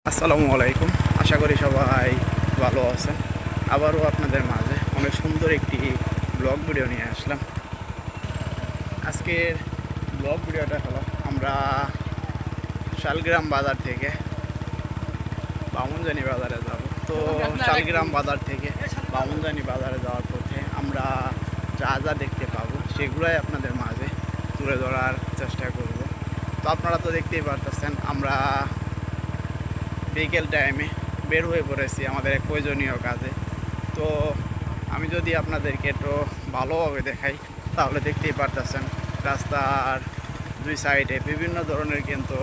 আসসালামু আলাইকুম। আশা করি সবাই ভালো আছেন। আবারও আপনাদের মাঝে অনেক সুন্দর একটি ব্লগ ভিডিও নিয়ে আসলাম। আজকের ব্লগ ভিডিওটা হলো আমরা শালগ্রাম বাজার থেকে বামুনজানি বাজারে যাব। তো শালগ্রাম বাজার থেকে বামুনজানি বাজারে যাওয়ার পথে আমরা যা যা দেখতে পাবো সেগুলোই আপনাদের মাঝে তুলে ধরার চেষ্টা করব। তো আপনারা তো দেখতেই পারতেছেন আমরা বিকেল টাইমে বের হয়ে পড়েছি আমাদের এক প্রয়োজনীয় কাজে। তো আমি যদি আপনাদেরকে একটু ভালোভাবে দেখাই তাহলে দেখতেই পারতেছেন রাস্তার দুই সাইডে বিভিন্ন ধরনের কিন্তু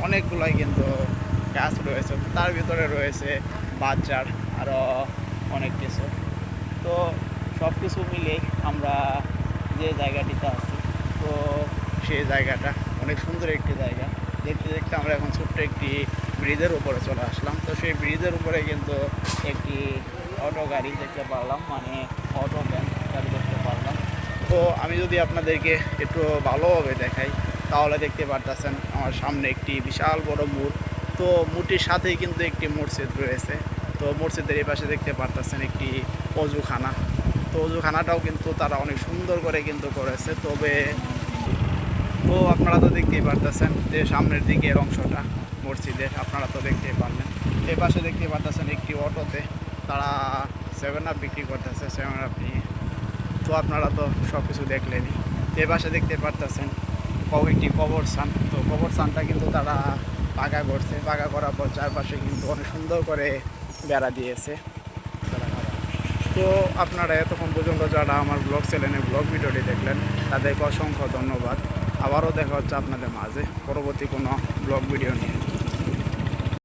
অনেকগুলাই কিন্তু গাছ রয়েছে, তার ভিতরে রয়েছে বাজার আরও অনেক কিছু। তো সব কিছু মিলেই আমরা যে জায়গাটিতে আছি, তো সেই জায়গাটা অনেক সুন্দর একটি জায়গা। দেখতে দেখতে আমরা এখন ছোট্ট একটি ব্রিজের উপরে চলে আসলাম। তো সেই ব্রিজের উপরে কিন্তু একটি অটো গাড়ি দেখতে পারলাম, মানে অটো ভ্যান গাড়ি দেখতে পারলাম। তো আমি যদি আপনাদেরকে একটু ভালোভাবে দেখাই তাহলে দেখতে পারতেছেন আমার সামনে একটি বিশাল বড় মোড়। তো মোড়টির সাথেই কিন্তু একটি মসজিদ রয়েছে। তো মসজিদের এই পাশে দেখতে পারতেছেন একটি অজুখানা। তো অজুখানাটাও কিন্তু তারা অনেক সুন্দর করে কিন্তু করেছে। তো আপনারা তো দেখতেই পারতেছেন যে সামনের দিকের অংশটা মসজিদের আপনারা তো দেখতেই পারলেন। এই পাশে দেখতে পারতেছেন একটি অটোতে তারা 7 আপ বিক্রি করতেছে, 7 আপ নিয়ে। তো আপনারা তো সব কিছু দেখলেনই। এই পাশে দেখতে পারতেছেন একটি কবরস্থান। তো কবরস্থানটা কিন্তু তারা পাকা করছে, পাকা করার পর চারপাশে কিন্তু অনেক সুন্দর করে বেড়া দিয়েছে। তো আপনারা এতক্ষণ পর্যন্ত যারা আমার ব্লগ চ্যানেলে ব্লগ ভিডিওটি দেখলেন তাদেরকে অসংখ্য ধন্যবাদ। আবারও দেখা হচ্ছে আপনাদের মাঝে পরবর্তী কোনো ব্লগ ভিডিও নিয়ে।